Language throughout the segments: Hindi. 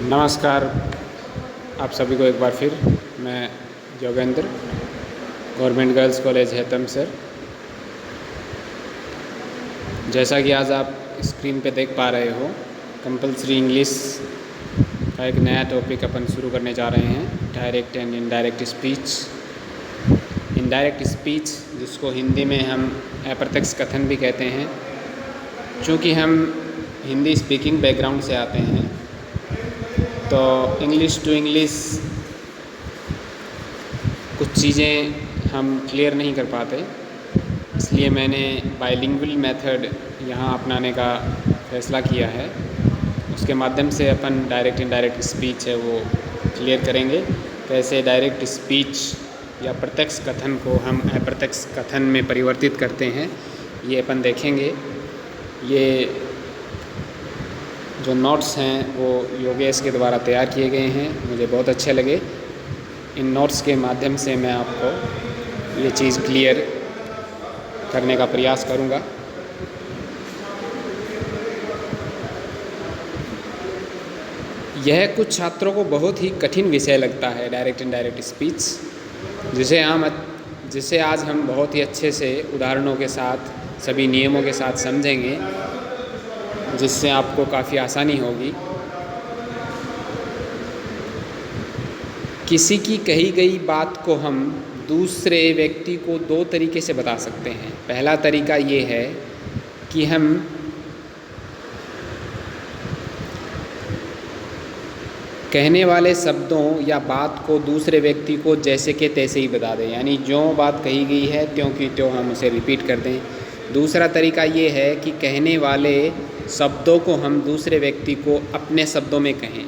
नमस्कार आप सभी को एक बार फिर। मैं योगेंद्र, गवर्नमेंट गर्ल्स कॉलेज हैतम सर। जैसा कि आज आप स्क्रीन पे देख पा रहे हो, कंपलसरी इंग्लिश का एक नया टॉपिक अपन शुरू करने जा रहे हैं, direct and indirect speech. Indirect speech जिसको हिंदी में हम अप्रत्यक्ष कथन भी कहते हैं। चूँकि हम हिंदी स्पीकिंग बैकग्राउंड से आते हैं तो इंग्लिश टू इंग्लिश कुछ चीज़ें हम क्लियर नहीं कर पाते, इसलिए मैंने बाइलिंगुअल मेथड यहाँ अपनाने का फ़ैसला किया है। उसके माध्यम से अपन डायरेक्ट इनडायरेक्ट स्पीच है वो क्लियर करेंगे। कैसे डायरेक्ट स्पीच या प्रत्यक्ष कथन को हम अप्रत्यक्ष कथन में परिवर्तित करते हैं, ये अपन देखेंगे। ये जो नोट्स हैं वो योगेश के द्वारा तैयार किए गए हैं, मुझे बहुत अच्छे लगे। इन नोट्स के माध्यम से मैं आपको ये चीज़ क्लियर करने का प्रयास करूँगा। यह कुछ छात्रों को बहुत ही कठिन विषय लगता है, डायरेक्ट इनडायरेक्ट स्पीच, जिसे आज हम बहुत ही अच्छे से उदाहरणों के साथ, सभी नियमों के साथ समझेंगे, जिससे आपको काफ़ी आसानी होगी। किसी की कही गई बात को हम दूसरे व्यक्ति को दो तरीके से बता सकते हैं। पहला तरीका ये है कि हम कहने वाले शब्दों या बात को दूसरे व्यक्ति को जैसे के तैसे ही बता दें, यानी जो बात कही गई है त्यों की त्यों हम उसे रिपीट कर दें। दूसरा तरीका ये है कि कहने वाले शब्दों को हम दूसरे व्यक्ति को अपने शब्दों में कहें,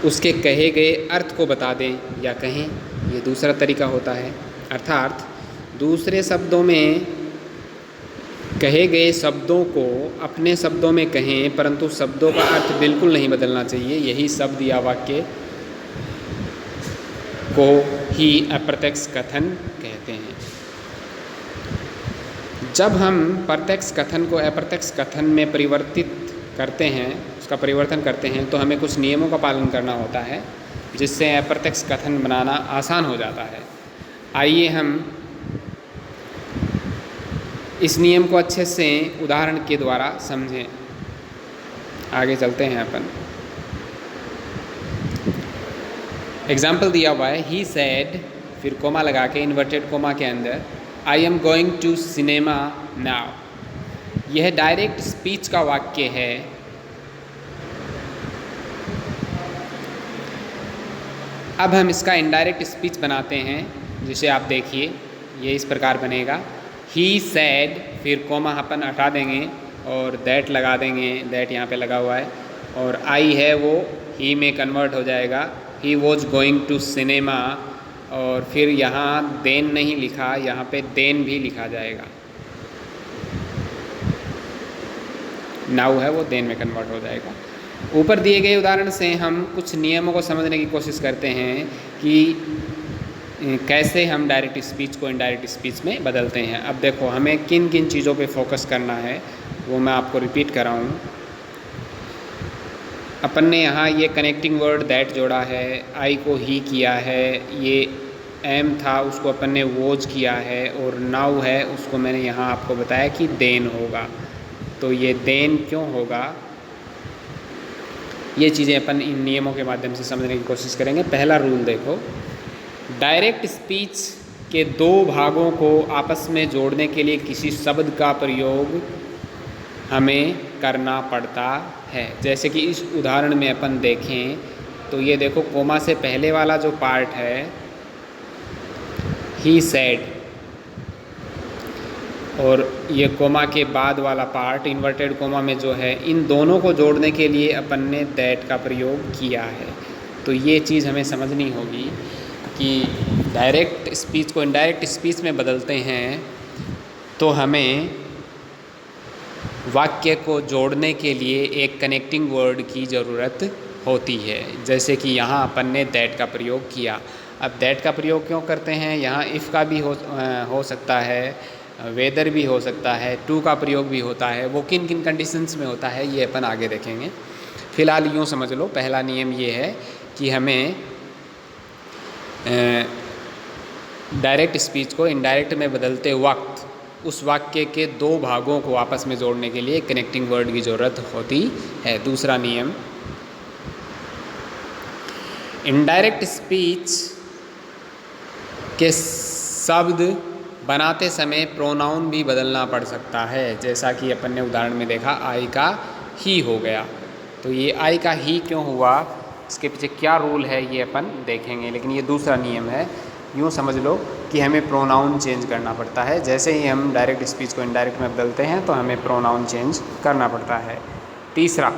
उसके कहे गए अर्थ को बता दें या कहें, ये दूसरा तरीका होता है। अर्थात दूसरे शब्दों में कहे गए शब्दों को अपने शब्दों में कहें, परंतु शब्दों का अर्थ बिल्कुल नहीं बदलना चाहिए। यही शब्द या वाक्य को ही अप्रत्यक्ष कथन कहते हैं। जब हम प्रत्यक्ष कथन को अप्रत्यक्ष कथन में परिवर्तित करते हैं, उसका परिवर्तन करते हैं, तो हमें कुछ नियमों का पालन करना होता है, जिससे अप्रत्यक्ष कथन बनाना आसान हो जाता है। आइए हम इस नियम को अच्छे से उदाहरण के द्वारा समझें। आगे चलते हैं अपन। एग्जाम्पल दिया हुआ है, ही सेड, फिर कोमा लगा के इन्वर्टेड कोमा के अंदर, I am going to cinema now. यह डायरेक्ट स्पीच का वाक्य है। अब हम इसका इनडायरेक्ट स्पीच बनाते हैं, जिसे आप देखिए, ये इस प्रकार बनेगा, ही सेड, फिर कोमा अपन हटा देंगे और दैट लगा देंगे, दैट यहाँ पे लगा हुआ है, और आई है वो ही में कन्वर्ट हो जाएगा, he was going to cinema, और फिर यहाँ देन नहीं लिखा, यहाँ पे देन भी लिखा जाएगा। नाउ है वो देन में कन्वर्ट हो जाएगा। ऊपर दिए गए उदाहरण से हम कुछ नियमों को समझने की कोशिश करते हैं कि कैसे हम डायरेक्ट स्पीच को इनडायरेक्ट स्पीच में बदलते हैं। अब देखो, हमें किन किन चीज़ों पे फोकस करना है वो मैं आपको रिपीट कराऊँ। अपन ने यहाँ ये कनेक्टिंग वर्ड दैट जोड़ा है, आई को ही किया है, ये एम था उसको अपन ने वोज किया है, और नाउ है उसको मैंने यहाँ आपको बताया कि देन होगा। तो ये देन क्यों होगा, ये चीज़ें अपन इन नियमों के माध्यम से समझने की कोशिश करेंगे। पहला रूल देखो, डायरेक्ट स्पीच के दो भागों को आपस में जोड़ने के लिए किसी शब्द का प्रयोग हमें करना पड़ता है। जैसे कि इस उदाहरण में अपन देखें तो ये देखो, कोमा से पहले वाला जो पार्ट है ही सेड, और ये कोमा के बाद वाला पार्ट इन्वर्टेड कोमा में जो है, इन दोनों को जोड़ने के लिए अपन ने दैट का प्रयोग किया है। तो ये चीज़ हमें समझनी होगी कि डायरेक्ट स्पीच को इनडायरेक्ट स्पीच में बदलते हैं तो हमें वाक्य को जोड़ने के लिए एक कनेक्टिंग वर्ड की ज़रूरत होती है। जैसे कि यहाँ अपन ने दैट का प्रयोग किया। अब दैट का प्रयोग क्यों करते हैं, यहाँ इफ़ का भी हो सकता है, वेदर भी हो सकता है, टू का प्रयोग भी होता है। वो किन किन कंडीशंस में होता है ये अपन आगे देखेंगे। फिलहाल यूँ समझ लो, पहला नियम ये है कि हमें डायरेक्ट स्पीच को इनडायरेक्ट में बदलते वक्त उस वाक्य के दो भागों को आपस में जोड़ने के लिए कनेक्टिंग वर्ड की ज़रूरत होती है। दूसरा नियम, इनडायरेक्ट स्पीच के शब्द बनाते समय प्रोनाउन भी बदलना पड़ सकता है। जैसा कि अपन ने उदाहरण में देखा, आई का ही हो गया। तो ये आई का ही क्यों हुआ, इसके पीछे क्या रूल है, ये अपन देखेंगे। लेकिन ये दूसरा नियम है। यूँ समझ लो कि हमें प्रोनाउन चेंज करना पड़ता है। जैसे ही हम डायरेक्ट स्पीच को इनडायरेक्ट में बदलते हैं तो हमें प्रोनाउन चेंज करना पड़ता है। तीसरा,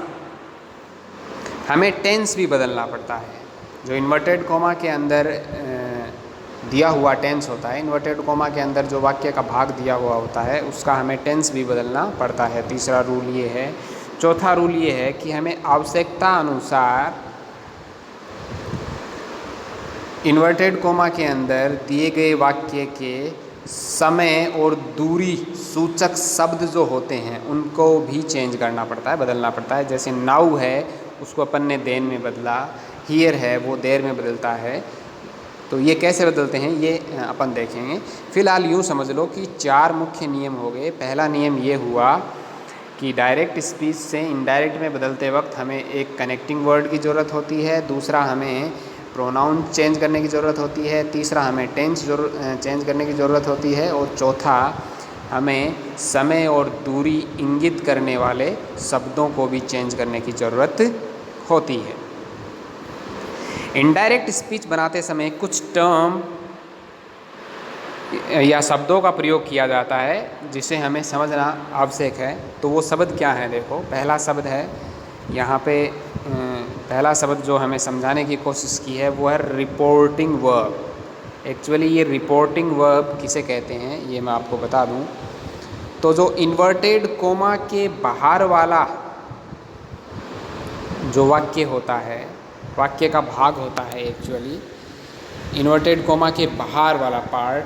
हमें टेंस भी बदलना पड़ता है। जो इन्वर्टेड कोमा के अंदर दिया हुआ टेंस होता है, इन्वर्टेड कोमा के अंदर जो वाक्य का भाग दिया हुआ होता है, उसका हमें टेंस भी बदलना पड़ता है। तीसरा रूल ये है। चौथा रूल ये है कि हमें आवश्यकता अनुसार इन्वर्टेड कोमा के अंदर दिए गए वाक्य के समय और दूरी सूचक शब्द जो होते हैं उनको भी चेंज करना पड़ता है, बदलना पड़ता है। जैसे नाउ है, उसको अपन ने देन में बदला। हियर है, वो देर में बदलता है। तो ये कैसे बदलते हैं ये अपन देखेंगे। फिलहाल यूँ समझ लो कि 4 मुख्य नियम हो गए। पहला नियम ये हुआ कि डायरेक्ट स्पीच से इनडायरेक्ट में बदलते वक्त हमें एक कनेक्टिंग वर्ड की ज़रूरत होती है। दूसरा, हमें प्रोनाउन चेंज करने की ज़रूरत होती है। तीसरा, हमें टेंस चेंज करने की ज़रूरत होती है। और चौथा, हमें समय और दूरी इंगित करने वाले शब्दों को भी चेंज करने की ज़रूरत होती है। इनडायरेक्ट स्पीच बनाते समय कुछ टर्म या शब्दों का प्रयोग किया जाता है जिसे हमें समझना आवश्यक है। तो वो शब्द क्या है, देखो। पहला शब्द है यहाँ पे, पहला शब्द जो हमें समझाने की कोशिश की है वो है रिपोर्टिंग वर्ब। एक्चुअली ये रिपोर्टिंग वर्ब किसे कहते हैं ये मैं आपको बता दूं। तो जो इन्वर्टेड कोमा के बाहर वाला जो वाक्य होता है, वाक्य का भाग होता है, एक्चुअली इन्वर्टेड कोमा के बाहर वाला पार्ट,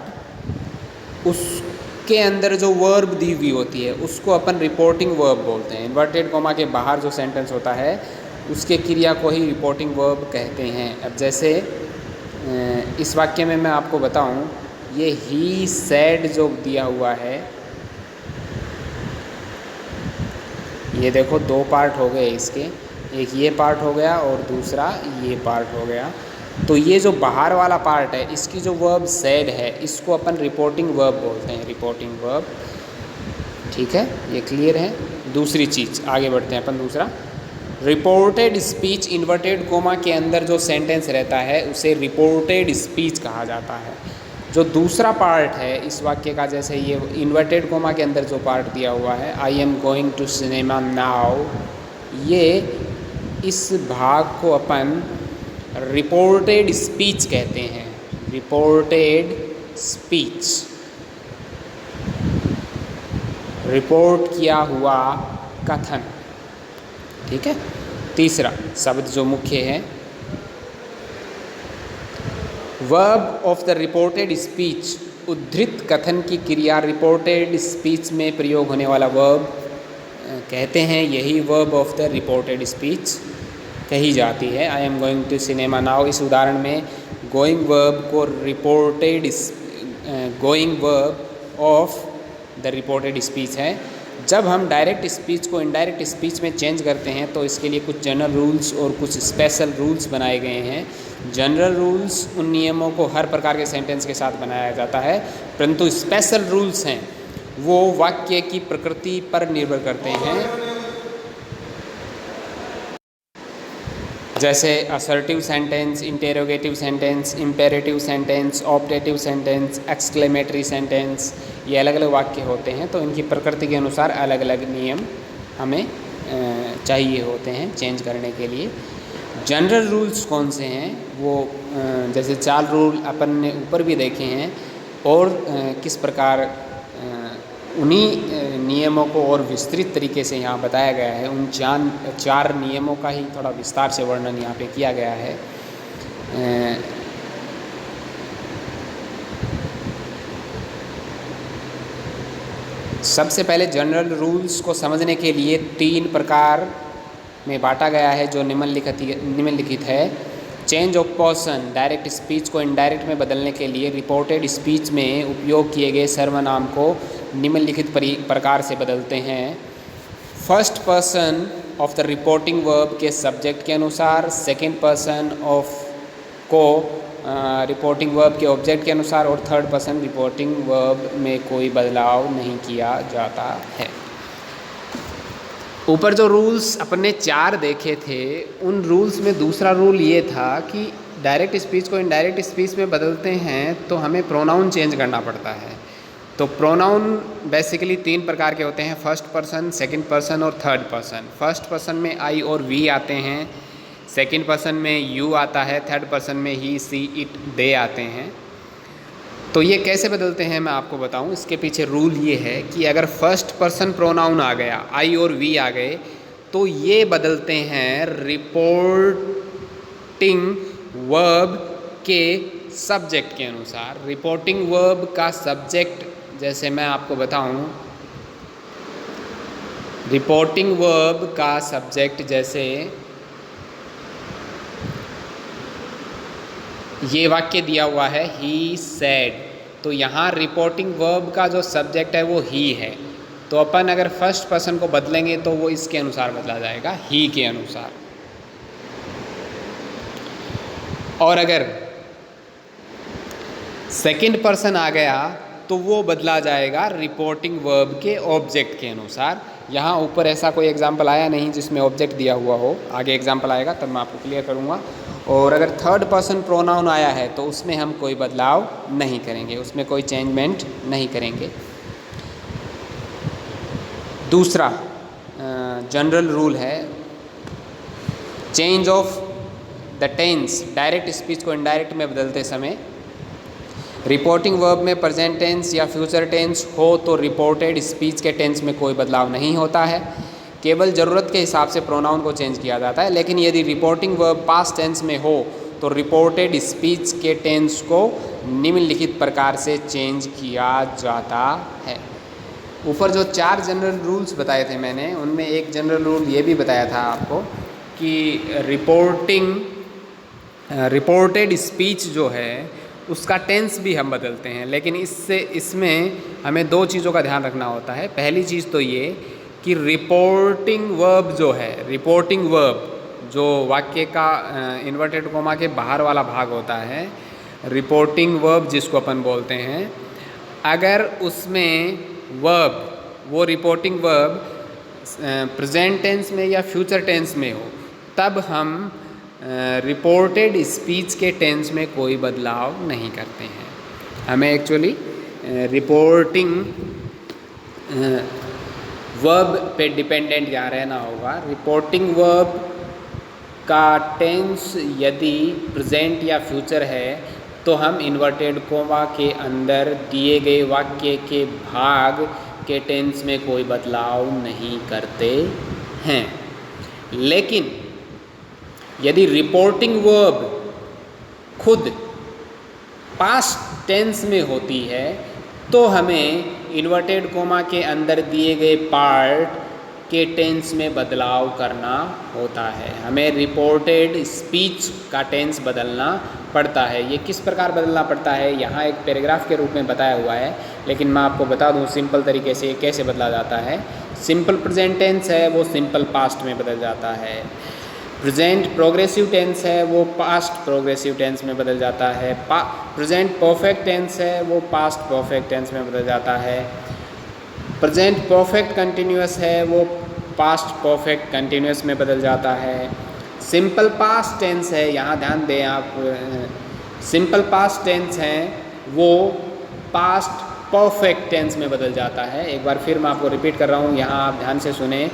उसके अंदर जो वर्ब दी हुई होती है उसको अपन रिपोर्टिंग वर्ब बोलते हैं। इन्वर्टेड कोमा के बाहर जो सेंटेंस होता है उसके क्रिया को ही रिपोर्टिंग वर्ब कहते हैं। अब जैसे इस वाक्य में मैं आपको बताऊं, ये ही सेड जो दिया हुआ है, ये देखो 2 पार्ट हो गए इसके, एक ये पार्ट हो गया और दूसरा ये पार्ट हो गया। तो ये जो बाहर वाला पार्ट है, इसकी जो वर्ब सेड है, इसको अपन रिपोर्टिंग वर्ब बोलते हैं, रिपोर्टिंग वर्ब। ठीक है, ये क्लियर है। दूसरी चीज़, आगे बढ़ते हैं अपन। दूसरा, रिपोर्टेड स्पीच, इन्वर्टेड कोमा के अंदर जो सेंटेंस रहता है उसे रिपोर्टेड स्पीच कहा जाता है। जो दूसरा पार्ट है इस वाक्य का, जैसे ये इन्वर्टेड कोमा के अंदर जो पार्ट दिया हुआ है, I am going to cinema now, ये इस भाग को अपन रिपोर्टेड स्पीच कहते हैं। रिपोर्टेड स्पीच, रिपोर्ट किया हुआ कथन। ठीक है। तीसरा शब्द जो मुख्य है, verb of the reported speech, उद्धृत कथन की क्रिया रिपोर्टेड स्पीच में प्रयोग होने वाला वर्ब कहते हैं, यही verb of the reported speech कही जाती है। I am going to cinema now, इस उदाहरण में गोइंग वर्ब को reported, going verb of the reported speech है। जब हम डायरेक्ट स्पीच को इनडायरेक्ट स्पीच में चेंज करते हैं तो इसके लिए कुछ जनरल रूल्स और कुछ स्पेशल रूल्स बनाए गए हैं। जनरल रूल्स, उन नियमों को हर प्रकार के सेंटेंस के साथ बनाया जाता है, परंतु स्पेशल रूल्स हैं वो वाक्य की प्रकृति पर निर्भर करते हैं। जैसे assertive sentence, interrogative sentence, imperative sentence, optative sentence, exclamatory sentence, ये अलग अलग वाक्य होते हैं। तो इनकी प्रकृति के अनुसार अलग अलग नियम हमें चाहिए होते हैं चेंज करने के लिए। जनरल रूल्स कौन से हैं, वो जैसे 4 रूल अपन ने ऊपर भी देखे हैं, और किस प्रकार उन्हीं नियमों को और विस्तृत तरीके से यहाँ बताया गया है। उन 4 नियमों का ही थोड़ा विस्तार से वर्णन यहाँ पे किया गया है। सबसे पहले जनरल रूल्स को समझने के लिए 3 प्रकार में बांटा गया है जो निम्नलिखित है। Change of person, direct speech को इनडायरेक्ट में बदलने के लिए रिपोर्टेड स्पीच में उपयोग किए गए सर्वनाम को निम्नलिखित प्रकार से बदलते हैं। First person of the reporting verb के सब्जेक्ट के अनुसार, सेकंड पर्सन ऑफ को रिपोर्टिंग वर्ब के ऑब्जेक्ट के अनुसार और थर्ड पर्सन रिपोर्टिंग वर्ब में कोई बदलाव नहीं किया जाता है। ऊपर जो रूल्स अपने 4 देखे थे, उन रूल्स में दूसरा रूल ये था कि डायरेक्ट स्पीच को इनडायरेक्ट स्पीच में बदलते हैं तो हमें प्रोनाउन चेंज करना पड़ता है। तो प्रोनाउन बेसिकली 3 प्रकार के होते हैं, फर्स्ट पर्सन, सेकंड पर्सन और थर्ड पर्सन। फर्स्ट पर्सन में आई और वी आते हैं, सेकंड पर्सन में यू आता है, थर्ड पर्सन में ही, सी, इट, दे आते हैं। तो ये कैसे बदलते हैं मैं आपको बताऊं। इसके पीछे रूल ये है कि अगर फर्स्ट पर्सन प्रोनाउन आ गया, आई और वी आ गए, तो ये बदलते हैं रिपोर्टिंग वर्ब के सब्जेक्ट के अनुसार। रिपोर्टिंग वर्ब का सब्जेक्ट, जैसे मैं आपको बताऊं, रिपोर्टिंग वर्ब का सब्जेक्ट जैसे ये वाक्य दिया हुआ है ही सेड, तो यहाँ रिपोर्टिंग वर्ब का जो सब्जेक्ट है वो ही है। तो अपन अगर फर्स्ट पर्सन को बदलेंगे तो वो इसके अनुसार बदला जाएगा, ही के अनुसार। और अगर सेकंड पर्सन आ गया तो वो बदला जाएगा रिपोर्टिंग वर्ब के ऑब्जेक्ट के अनुसार। यहाँ ऊपर ऐसा कोई एग्जाम्पल आया नहीं जिसमें ऑब्जेक्ट दिया हुआ हो, आगे एग्जाम्पल आएगा तब मैं आपको क्लियर करूँगा। और अगर थर्ड पर्सन प्रोनाउन आया है तो उसमें हम कोई बदलाव नहीं करेंगे, उसमें कोई चेंजमेंट नहीं करेंगे। दूसरा जनरल रूल है change of the tense, direct speech को इनडायरेक्ट में बदलते समय। रिपोर्टिंग वर्ब में प्रेजेंट टेंस या फ्यूचर टेंस हो तो रिपोर्टेड स्पीच के टेंस में कोई बदलाव नहीं होता है, केवल ज़रूरत के हिसाब से प्रोनाउन को चेंज किया जाता है। लेकिन यदि रिपोर्टिंग वर्ब पास्ट टेंस में हो तो रिपोर्टेड स्पीच के टेंस को निम्नलिखित प्रकार से चेंज किया जाता है। ऊपर जो 4 जनरल रूल्स बताए थे मैंने, उनमें एक जनरल रूल ये भी बताया था आपको कि रिपोर्टेड स्पीच जो है उसका टेंस भी हम बदलते हैं। लेकिन इसमें हमें 2 चीज़ों का ध्यान रखना होता है। पहली चीज़ तो ये कि रिपोर्टिंग वर्ब जो है, रिपोर्टिंग वर्ब जो वाक्य का इन्वर्टेड कोमा के बाहर वाला भाग होता है, रिपोर्टिंग वर्ब जिसको अपन बोलते हैं, अगर उसमें वर्ब, वो रिपोर्टिंग वर्ब प्रेजेंट टेंस में या फ्यूचर टेंस में हो, तब हम रिपोर्टेड स्पीच के टेंस में कोई बदलाव नहीं करते हैं। हमें एक्चुअली रिपोर्टिंग वर्ब पे डिपेंडेंट यहाँ रहना होगा। रिपोर्टिंग वर्ब का टेंस यदि प्रेजेंट या फ्यूचर है तो हम इन्वर्टेड कोमा के अंदर दिए गए वाक्य के भाग के टेंस में कोई बदलाव नहीं करते हैं। लेकिन यदि रिपोर्टिंग वर्ब खुद पास्ट टेंस में होती है तो हमें इन्वर्टेड कोमा के अंदर दिए गए पार्ट के टेंस में बदलाव करना होता है। हमें रिपोर्टेड स्पीच का टेंस बदलना पड़ता है। ये किस प्रकार बदलना पड़ता है यहाँ एक पैराग्राफ के रूप में बताया हुआ है, लेकिन मैं आपको बता दूँ सिंपल तरीके से कैसे बदला जाता है। सिंपल प्रेजेंट टेंस है वो सिंपल पास्ट में बदल जाता है। प्रेजेंट प्रोग्रेसिव टेंस है वो पास्ट प्रोग्रेसिव टेंस में बदल जाता है। प्रेजेंट परफेक्ट टेंस है वो पास्ट परफेक्ट टेंस में बदल जाता है। प्रेजेंट परफेक्ट कंटिन्यूअस है वो पास्ट परफेक्ट कंटिन्यूअस में बदल जाता है। सिंपल पास्ट टेंस है, यहाँ ध्यान दें आप, सिंपल पास्ट टेंस है वो पास्ट परफेक्ट टेंस में बदल जाता है। एक बार फिर मैं आपको रिपीट कर रहा हूँ, यहाँ आप ध्यान से सुने।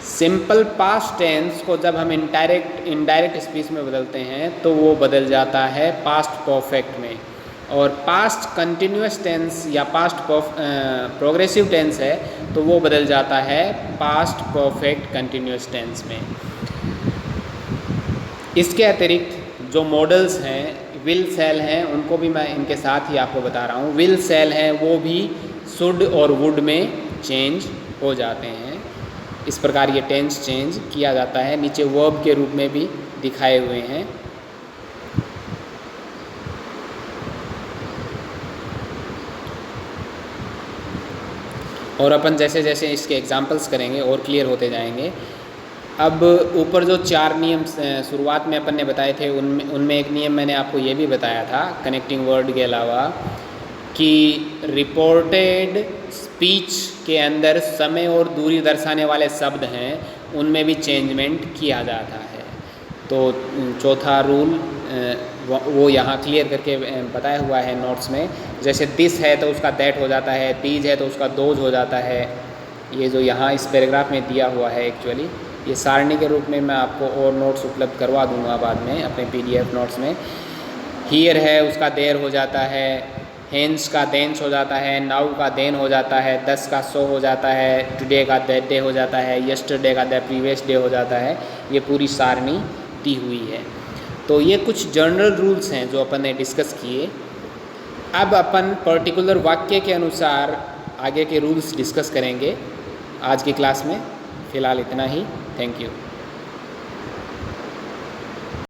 सिंपल पास्ट टेंस को जब हम इनडायरेक्ट स्पीच में बदलते हैं तो वो बदल जाता है पास्ट परफेक्ट में, और पास्ट कंटिन्यूअस टेंस या पास्ट प्रोग्रेसिव टेंस है तो वो बदल जाता है पास्ट परफेक्ट कंटिन्यूअस टेंस में। इसके अतिरिक्त जो मॉडल्स हैं, विल सेल हैं, उनको भी मैं इनके साथ ही आपको बता रहा हूँ। विल सेल हैं वो भी शुड और वुड में चेंज हो जाते हैं। इस प्रकार ये टेंस चेंज किया जाता है। नीचे वर्ब के रूप में भी दिखाए हुए हैं। और अपन जैसे जैसे इसके एग्जाम्पल्स करेंगे और क्लियर होते जाएंगे। अब ऊपर जो 4 नियम शुरुआत में अपन ने बताए थे, उनमें एक नियम मैंने आपको ये भी बताया था कनेक्टिंग वर्ड के अलावा, कि रिपोर्टेड स्पीच के अंदर समय और दूरी दर्शाने वाले शब्द हैं, उनमें भी चेंजमेंट किया जाता है। तो चौथा रूल वो यहाँ क्लियर करके बताया हुआ है नोट्स में। जैसे दिस है तो उसका दैट हो जाता है, दीज है तो उसका दोज हो जाता है। ये जो यहाँ इस पैराग्राफ में दिया हुआ है, एक्चुअली ये सारणी के रूप में मैं आपको और नोट्स उपलब्ध करवा दूंगा बाद में अपने PDF नोट्स में। हियर है उसका देर हो जाता है, हेंस का देंस हो जाता है, नाउ का देन हो जाता है, दस का सो हो जाता है, टुडे का दैट डे हो जाता है, यस्टरडे का द प्रीवियस डे हो जाता है। ये पूरी सारणी दी हुई है। तो ये कुछ जनरल रूल्स हैं जो अपन ने डिस्कस किए। अब अपन पर्टिकुलर वाक्य के अनुसार आगे के रूल्स डिस्कस करेंगे आज की क्लास में। फ़िलहाल इतना ही। Thank you.